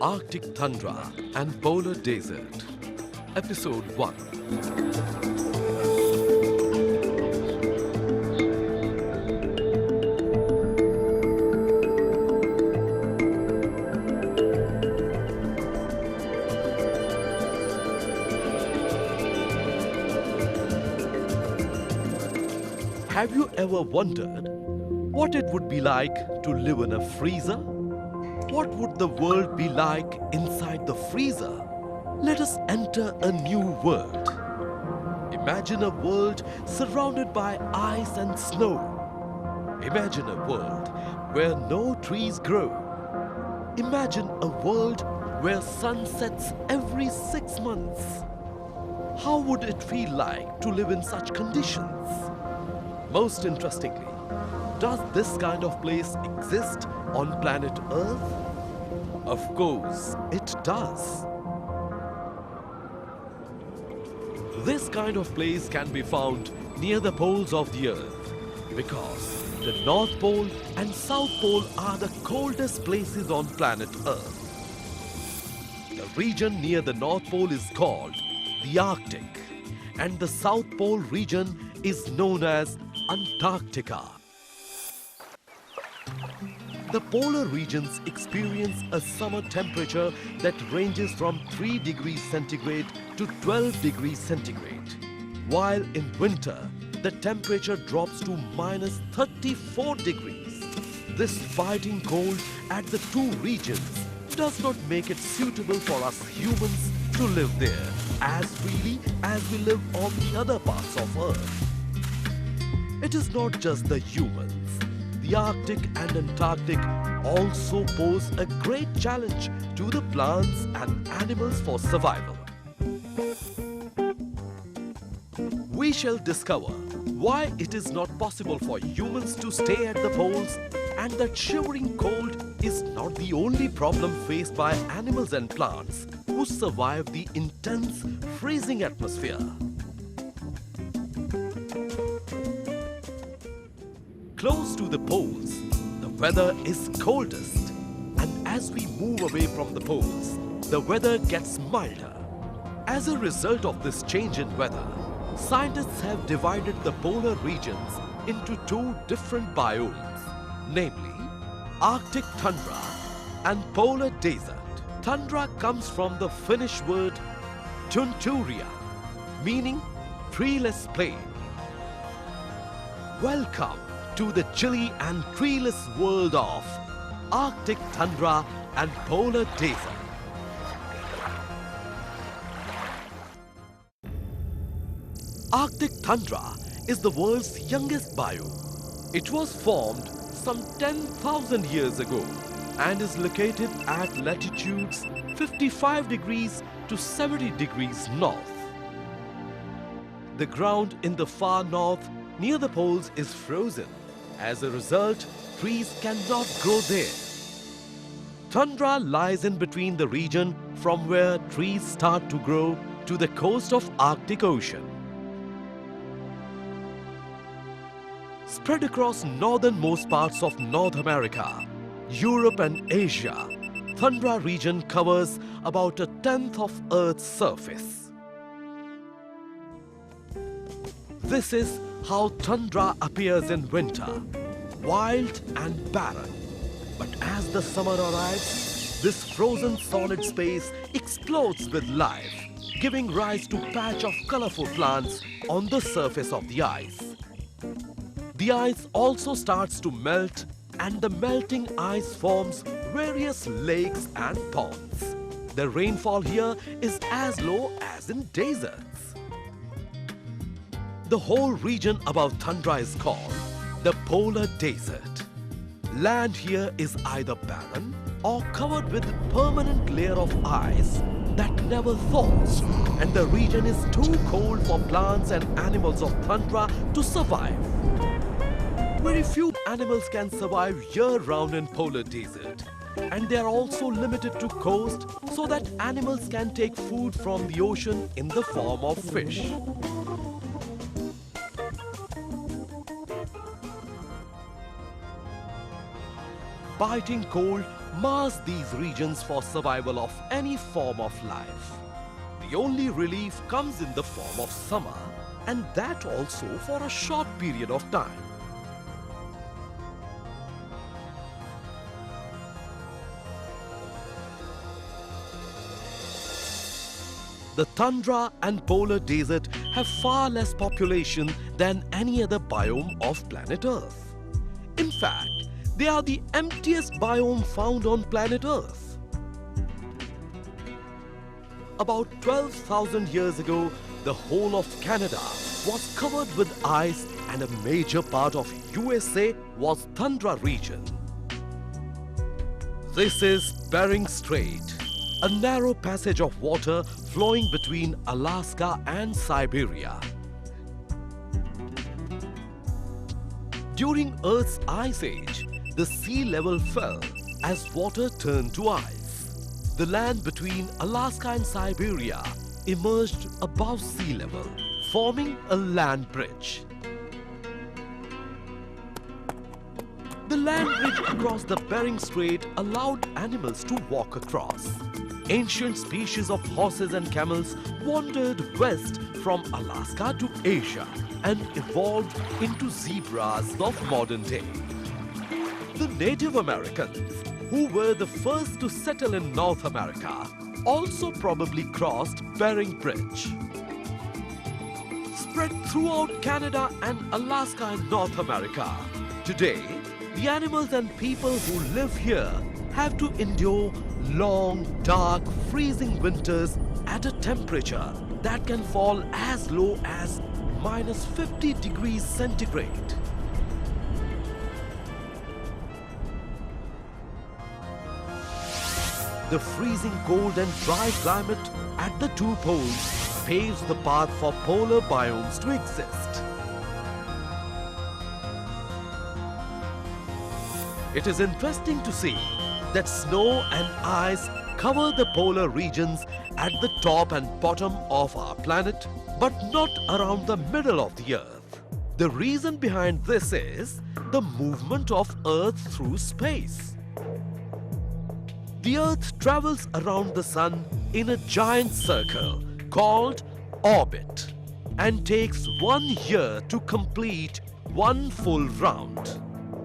Arctic Tundra and Polar Desert. Episode 1. Have you ever wondered what it would be like to live in a freezer? What would the world be like inside the freezer? Let us enter a new world. Imagine a world surrounded by ice and snow. Imagine a world where no trees grow. Imagine a world where sun sets every 6 months. How would it feel like to live in such conditions? Most interestingly, does this kind of place exist on planet Earth? Of course, it does. This kind of place can be found near the poles of the Earth because the North Pole and South Pole are the coldest places on planet Earth. The region near the North Pole is called the Arctic, and the South Pole region is known as Antarctica. The polar regions experience a summer temperature that ranges from 3 degrees centigrade to 12 degrees centigrade, while in winter the temperature drops to minus 34 degrees. This biting cold at the two regions does not make it suitable for us humans to live there as freely as we live on the other parts of Earth. It is not just the humans. The Arctic and Antarctic also pose a great challenge to the plants and animals for survival. We shall discover why it is not possible for humans to stay at the poles, and that shivering cold is not the only problem faced by animals and plants who survive the intense freezing atmosphere. Close to the poles, the weather is coldest, and as we move away from the poles, the weather gets milder. As a result of this change in weather, scientists have divided the polar regions into two different biomes, namely Arctic Tundra and Polar Desert. Tundra comes from the Finnish word TUNTURIA, meaning treeless plain. Welcome to the chilly and treeless world of Arctic Tundra and Polar Desert. Arctic Tundra is the world's youngest biome. It was formed some 10,000 years ago and is located at latitudes 55 degrees to 70 degrees north. The ground in the far north near the poles is frozen. As a result, trees cannot grow there. Tundra lies in between the region from where trees start to grow to the coast of Arctic Ocean. Spread across northernmost parts of North America, Europe and Asia, Tundra region covers about 1/10 of Earth's surface. This is how tundra appears in winter, wild and barren. But as the summer arrives, this frozen solid space explodes with life, giving rise to a patch of colorful plants on the surface of the ice. The ice also starts to melt, and the melting ice forms various lakes and ponds. The rainfall here is as low as in deserts. The whole region above tundra is called the Polar Desert. Land here is either barren or covered with a permanent layer of ice that never thaws, and the region is too cold for plants and animals of tundra to survive. Very few animals can survive year-round in Polar Desert, and they are also limited to coast so that animals can take food from the ocean in the form of fish. Biting cold mars these regions for survival of any form of life. The only relief comes in the form of summer, and that also for a short period of time. The tundra and polar desert have far less population than any other biome of planet Earth. In fact, they are the emptiest biome found on planet Earth. About 12,000 years ago, the whole of Canada was covered with ice and a major part of USA was tundra region. This is Bering Strait, a narrow passage of water flowing between Alaska and Siberia. During Earth's ice age, the sea level fell as water turned to ice. The land between Alaska and Siberia emerged above sea level, forming a land bridge. The land bridge across the Bering Strait allowed animals to walk across. Ancient species of horses and camels wandered west from Alaska to Asia and evolved into zebras of modern day. The Native Americans, who were the first to settle in North America, also probably crossed Bering Bridge. Spread throughout Canada and Alaska and North America, today, the animals and people who live here have to endure long, dark, freezing winters at a temperature that can fall as low as -50 degrees centigrade. The freezing cold and dry climate at the two poles paves the path for polar biomes to exist. It is interesting to see that snow and ice cover the polar regions at the top and bottom of our planet, but not around the middle of the Earth. The reason behind this is the movement of Earth through space. The Earth travels around the Sun in a giant circle called orbit and takes 1 year to complete one full round.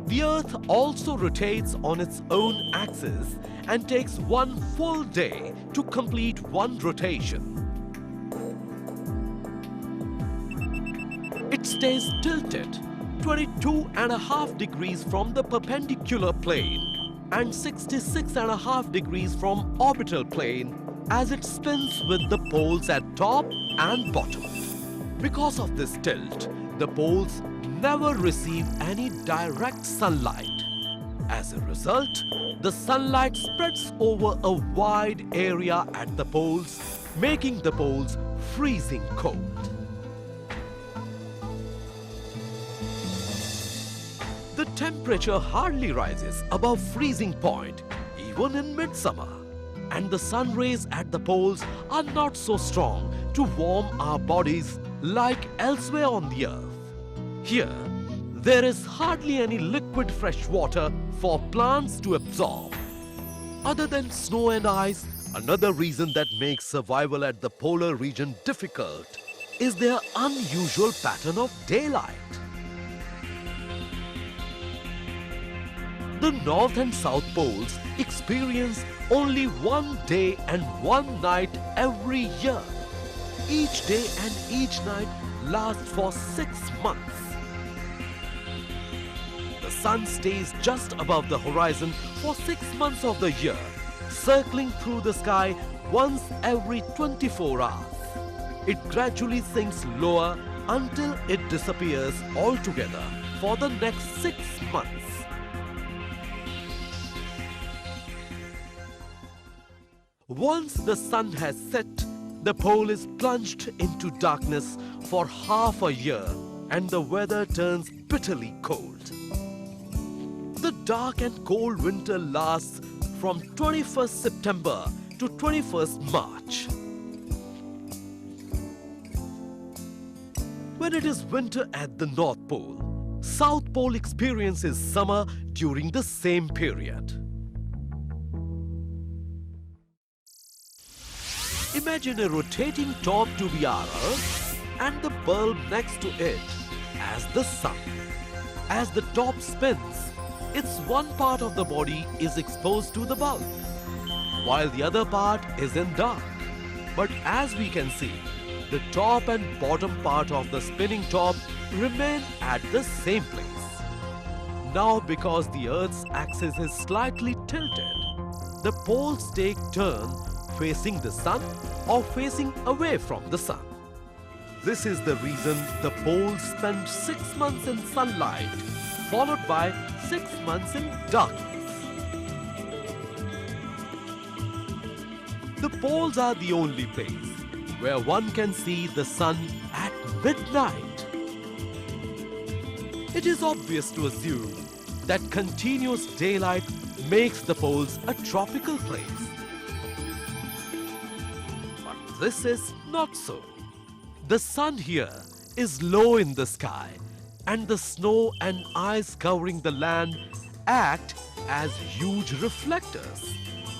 The Earth also rotates on its own axis and takes one full day to complete one rotation. It stays tilted 22.5 degrees from the perpendicular plane and 66.5 degrees from orbital plane as it spins with the poles at top and bottom. Because of this tilt, the poles never receive any direct sunlight. As a result, the sunlight spreads over a wide area at the poles, making the poles freezing cold. The temperature hardly rises above freezing point, even in midsummer. And the sun rays at the poles are not so strong to warm our bodies like elsewhere on the Earth. Here, there is hardly any liquid fresh water for plants to absorb. Other than snow and ice, another reason that makes survival at the polar region difficult is their unusual pattern of daylight. The North and South poles experience only one day and one night every year. Each day and each night lasts for 6 months. The sun stays just above the horizon for 6 months of the year, circling through the sky once every 24 hours. It gradually sinks lower until it disappears altogether for the next 6 months. Once the sun has set, the pole is plunged into darkness for half a year and the weather turns bitterly cold. The dark and cold winter lasts from 21st September to 21st March. When it is winter at the North Pole, South Pole experiences summer during the same period. Imagine a rotating top to the Earth and the bulb next to it as the sun. As the top spins, its one part of the body is exposed to the bulb, while the other part is in dark. But as we can see, the top and bottom part of the spinning top remain at the same place. Now, because the Earth's axis is slightly tilted, the poles take turn facing the sun or facing away from the sun. This is the reason the poles spend 6 months in sunlight, followed by 6 months in darkness. The poles are the only place where one can see the sun at midnight. It is obvious to assume that continuous daylight makes the poles a tropical place. But this is not so. The sun here is low in the sky, and the snow and ice covering the land act as huge reflectors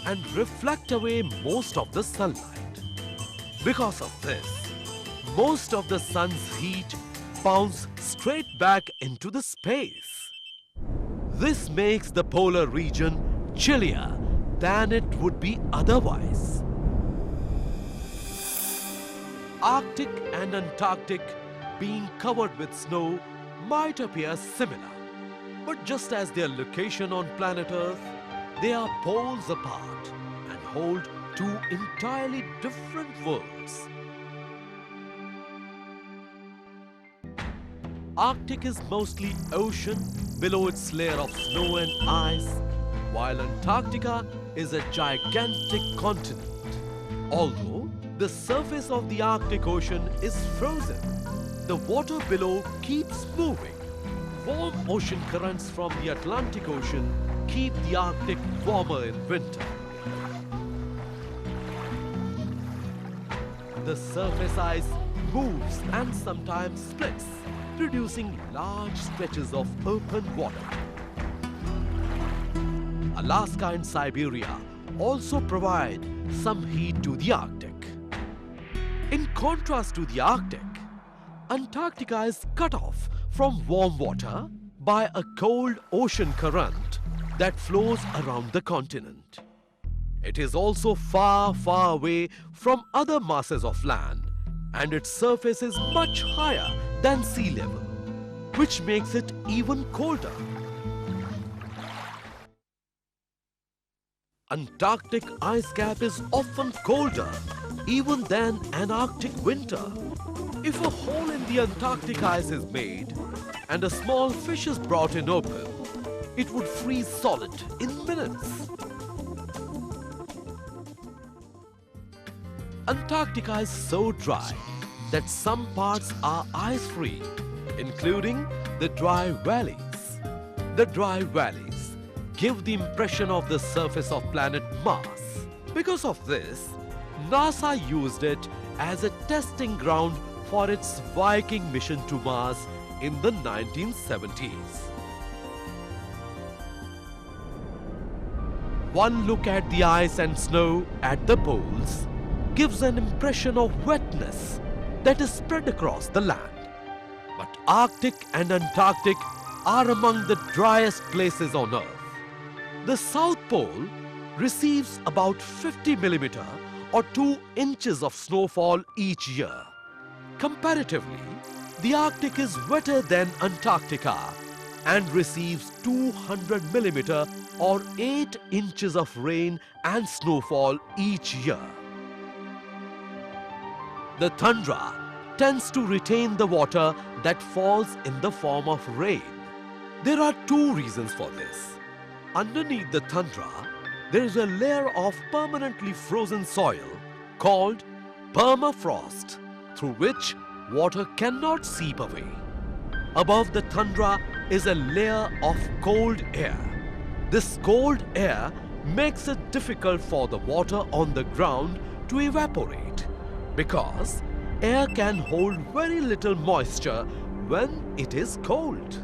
and reflect away most of the sunlight. Because of this, most of the sun's heat bounce straight back into the space. This makes the polar region chillier than it would be otherwise. Arctic and Antarctic being covered with snow might appear similar, but just as their location on planet Earth, they are poles apart and hold two entirely different worlds. Arctic is mostly ocean below its layer of snow and ice, while Antarctica is a gigantic continent. Although the surface of the Arctic Ocean is frozen, the water below keeps moving. Warm ocean currents from the Atlantic Ocean keep the Arctic warmer in winter. The surface ice moves and sometimes splits, producing large stretches of open water. Alaska and Siberia also provide some heat to the Arctic. In contrast to the Arctic, Antarctica is cut off from warm water by a cold ocean current that flows around the continent. It is also far, far away from other masses of land, and its surface is much higher than sea level, which makes it even colder. Antarctic ice cap is often colder even than an Arctic winter. If a hole in the Antarctic ice is made and a small fish is brought in open, it would freeze solid in minutes. Antarctica is so dry that some parts are ice-free, including the dry valleys. The dry valleys give the impression of the surface of planet Mars. Because of this, NASA used it as a testing ground for its Viking mission to Mars in the 1970s. One look at the ice and snow at the poles gives an impression of wetness that is spread across the land. But Arctic and Antarctic are among the driest places on Earth. The South Pole receives about 50 millimeter or 2 inches of snowfall each year. Comparatively, the Arctic is wetter than Antarctica and receives 200 millimeter or 8 inches of rain and snowfall each year. The tundra tends to retain the water that falls in the form of rain. There are 2 reasons for this. Underneath the tundra, there is a layer of permanently frozen soil called permafrost, through which water cannot seep away. Above the tundra is a layer of cold air. This cold air makes it difficult for the water on the ground to evaporate, because air can hold very little moisture when it is cold.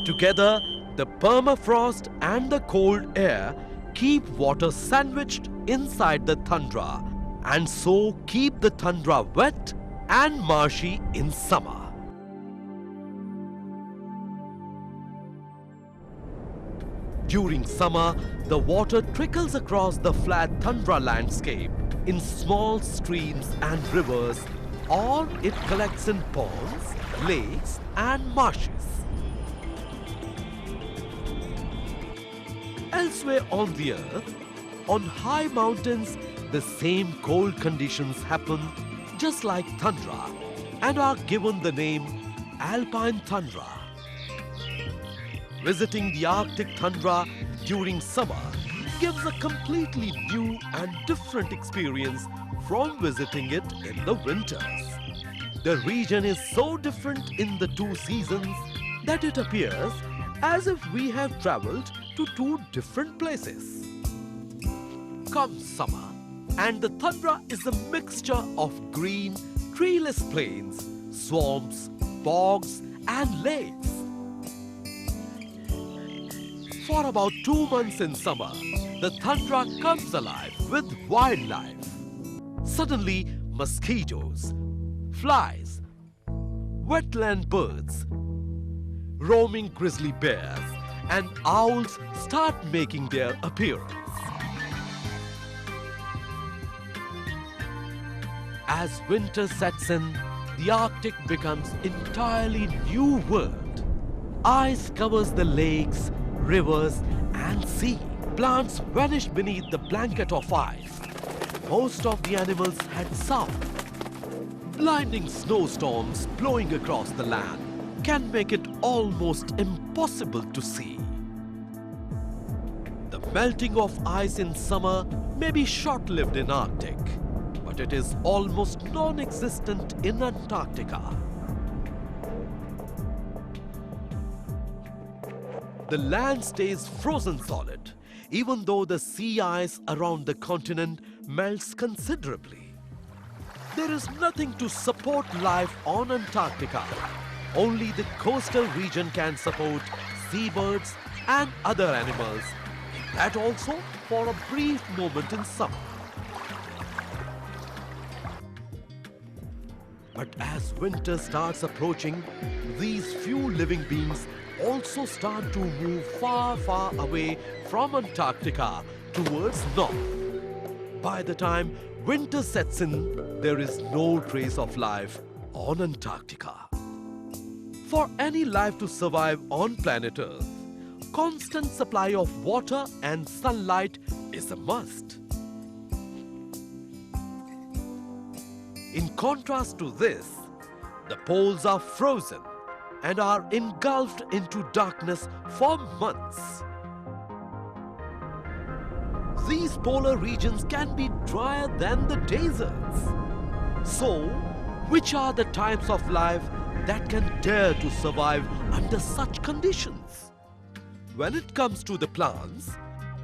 Together, the permafrost and the cold air keep water sandwiched inside the tundra and so keep the tundra wet and marshy in summer. During summer, the water trickles across the flat tundra landscape in small streams and rivers, or it collects in ponds, lakes and marshes. Elsewhere on the earth, on high mountains, the same cold conditions happen just like tundra and are given the name alpine tundra. Visiting the Arctic tundra during summer gives a completely new and different experience from visiting it in the winters. The region is so different in the two seasons that it appears as if we have traveled to two different places. Comes summer, and the tundra is a mixture of green, treeless plains, swamps, bogs and lakes. For about 2 months in summer, the tundra comes alive with wildlife. Suddenly, mosquitoes, flies, wetland birds, roaming grizzly bears and owls start making their appearance. As winter sets in, the Arctic becomes entirely new world. Ice covers the lakes, rivers and sea. Plants vanish beneath the blanket of ice. Most of the animals head south. Blinding snowstorms blowing across the land can make it almost impossible to see. The melting of ice in summer may be short-lived in Arctic, but it is almost non-existent in Antarctica. The land stays frozen solid, even though the sea ice around the continent melts considerably. There is nothing to support life on Antarctica. Only the coastal region can support seabirds and other animals, that also for a brief moment in summer. But as winter starts approaching, these few living beings also start to move far, far away from Antarctica towards north. By the time winter sets in, there is no trace of life on Antarctica. For any life to survive on planet Earth, constant supply of water and sunlight is a must. In contrast to this, the poles are frozen and are engulfed into darkness for months. These polar regions can be drier than the deserts. So, which are the types of life that can dare to survive under such conditions? When it comes to the plants,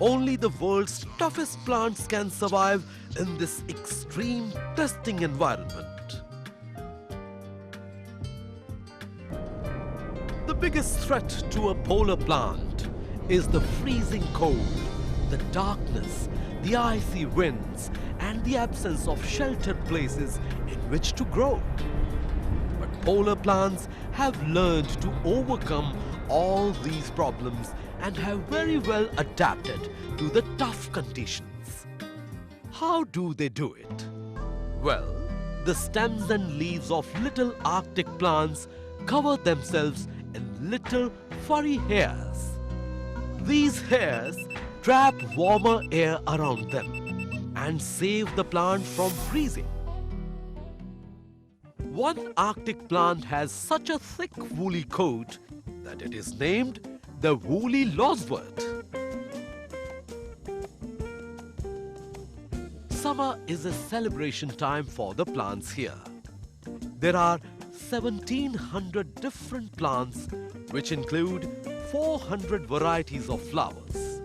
only the world's toughest plants can survive in this extreme testing environment. The biggest threat to a polar plant is the freezing cold, the darkness, the icy winds, and the absence of sheltered places in which to grow. But polar plants have learned to overcome all these problems and have very well adapted to the tough conditions. How do they do it? Well, the stems and leaves of little Arctic plants cover themselves in little furry hairs. These hairs trap warmer air around them and save the plant from freezing. One Arctic plant has such a thick woolly coat that it is named the woolly LOUSEWORT. Summer is a celebration time for the plants here. There are 1,700 different plants which include 400 varieties of flowers.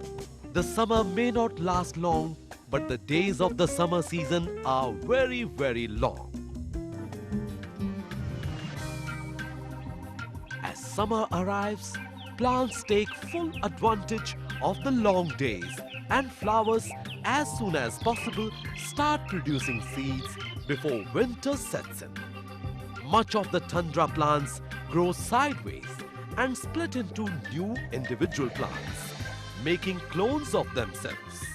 The summer may not last long, but the days of the summer season are very, very long. As summer arrives, plants take full advantage of the long days, and flowers as soon as possible start producing seeds before winter sets in. Much of the tundra plants grow sideways and split into new individual plants, making clones of themselves.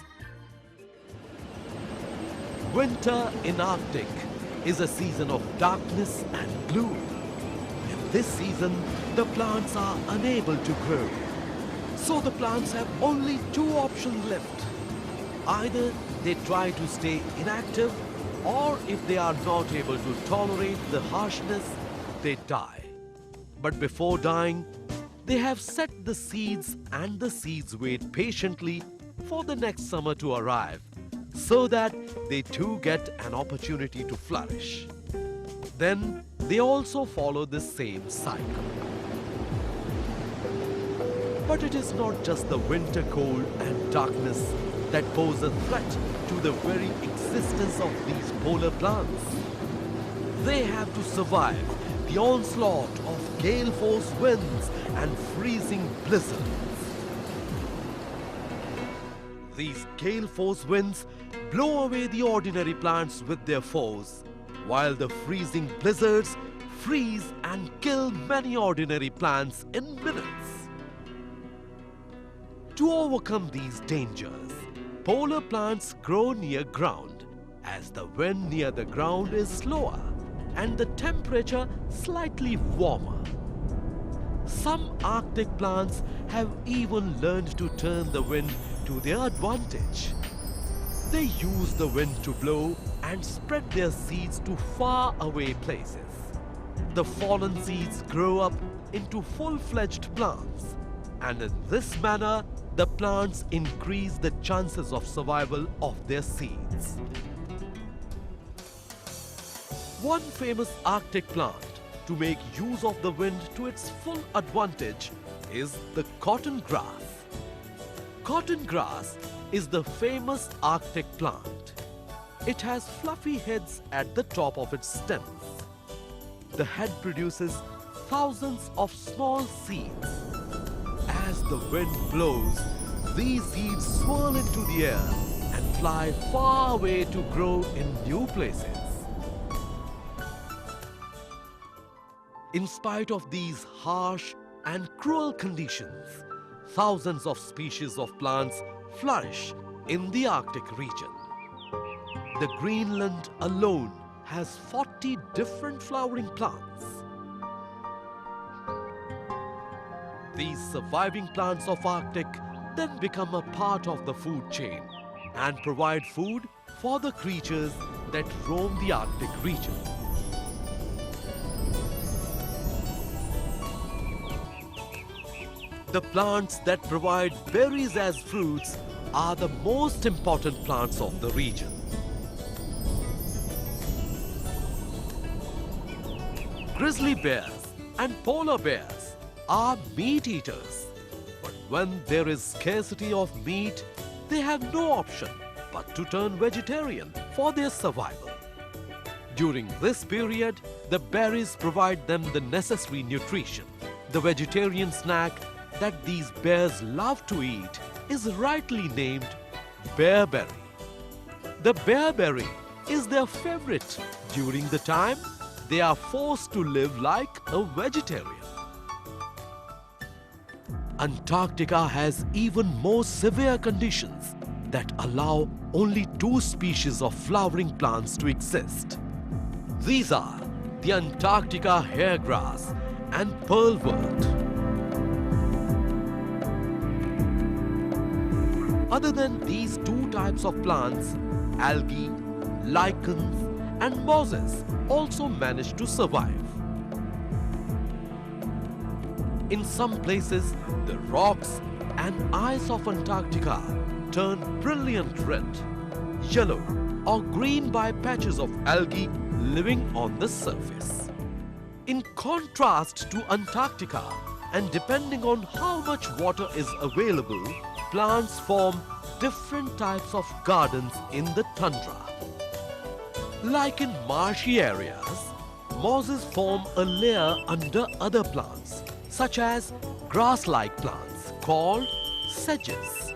Winter in Arctic is a season of darkness and gloom. In this season, the plants are unable to grow. So the plants have only two options left. Either they try to stay inactive, or if they are not able to tolerate the harshness, they die. But before dying, they have set the seeds, and the seeds wait patiently for the next summer to arrive, so that they too get an opportunity to flourish. Then they also follow the same cycle. But it is not just the winter cold and darkness that pose a threat to the very existence of these polar plants. They have to survive the onslaught of gale force winds and freezing blizzards. These gale force winds blow away the ordinary plants with their foes, while the freezing blizzards freeze and kill many ordinary plants in minutes. To overcome these dangers, polar plants grow near ground, as the wind near the ground is slower and the temperature slightly warmer. Some Arctic plants have even learned to turn the wind to their advantage. They use the wind to blow and spread their seeds to far away places. The fallen seeds grow up into full-fledged plants, and in this manner, the plants increase the chances of survival of their seeds. One famous Arctic plant to make use of the wind to its full advantage is the cotton grass. Cotton grass is the famous Arctic plant. It has fluffy heads at the top of its stems. The head produces thousands of small seeds. As the wind blows, these seeds swirl into the air and fly far away to grow in new places. In spite of these harsh and cruel conditions, thousands of species of plants flourish in the Arctic region. The Greenland alone has 40 different flowering plants. These surviving plants of Arctic then become a part of the food chain and provide food for the creatures that roam the Arctic region. The plants that provide berries as fruits are the most important plants of the region. Grizzly bears and polar bears are meat eaters, but when there is scarcity of meat, they have no option but to turn vegetarian for their survival. During this period, the berries provide them the necessary nutrition. The vegetarian snack that these bears love to eat is rightly named bearberry. The bearberry is their favorite during the time they are forced to live like a vegetarian. Antarctica has even more severe conditions that allow only 2 species of flowering plants to exist. These are the Antarctica hairgrass and pearlwort. Other than these 2 types of plants, algae, lichens, and mosses also manage to survive. In some places, the rocks and ice of Antarctica turn brilliant red, yellow, or green by patches of algae living on the surface. In contrast to Antarctica, and depending on how much water is available, plants form different types of gardens in the tundra. Like in marshy areas, mosses form a layer under other plants, such as grass-like plants called sedges.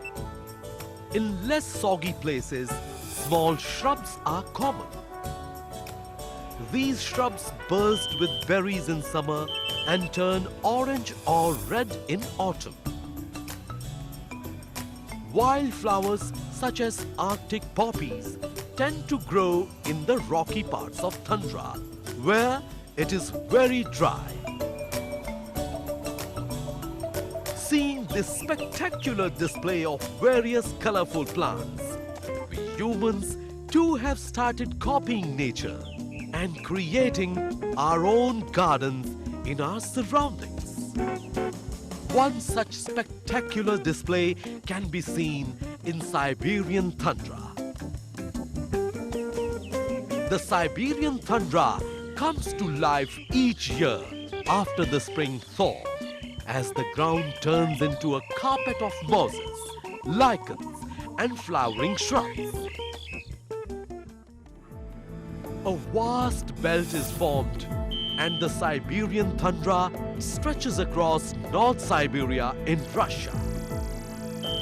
In less soggy places, small shrubs are common. These shrubs burst with berries in summer and turn orange or red in autumn. Wildflowers such as Arctic poppies tend to grow in the rocky parts of tundra, where it is very dry. Seeing this spectacular display of various colorful plants, we humans too have started copying nature and creating our own gardens in our surroundings. One such spectacular display can be seen in Siberian tundra. The Siberian tundra comes to life each year after the spring thaw, as the ground turns into a carpet of mosses, lichens, and flowering shrubs. A vast belt is formed, and the Siberian tundra stretches across North Siberia in Russia.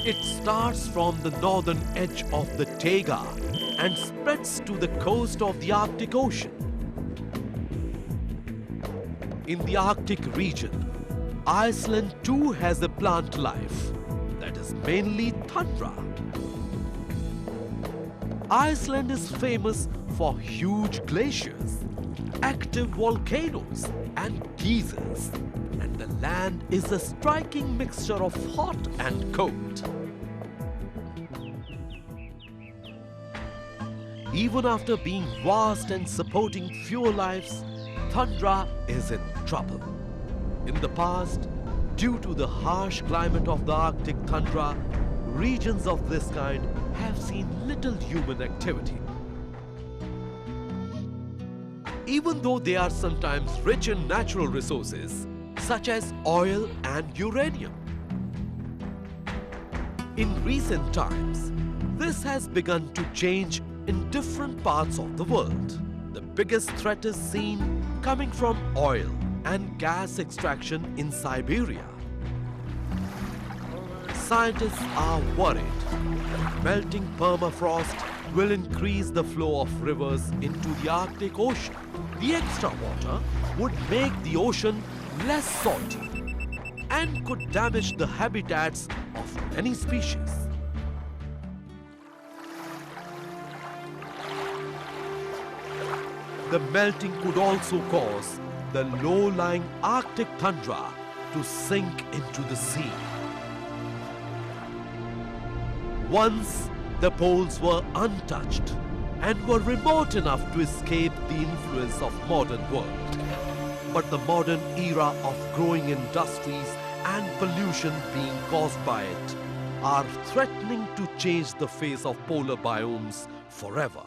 It starts from the northern edge of the taiga and spreads to the coast of the Arctic Ocean. In the Arctic region, Iceland too has a plant life that is mainly tundra. Iceland is famous for huge glaciers, active volcanoes and geysers, and the land is a striking mixture of hot and cold. Even after being vast and supporting fewer lives, tundra is in trouble. In the past, due to the harsh climate of the Arctic tundra, regions of this kind have seen little human activity. Even though they are sometimes rich in natural resources, such as oil and uranium. In recent times, this has begun to change in different parts of the world. The biggest threat is seen coming from oil and gas extraction in Siberia. Scientists are worried that melting permafrost will increase the flow of rivers into the Arctic Ocean. The extra water would make the ocean less salty and could damage the habitats of many species. The melting could also cause the low-lying Arctic tundra to sink into the sea. Once, the poles were untouched and were remote enough to escape the influence of modern world. But the modern era of growing industries and pollution being caused by it are threatening to change the face of polar biomes forever.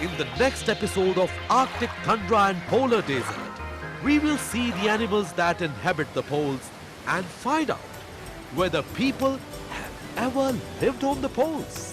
In the next episode of Arctic Tundra and Polar Desert, we will see the animals that inhabit the poles and find out whether people have ever lived on the poles.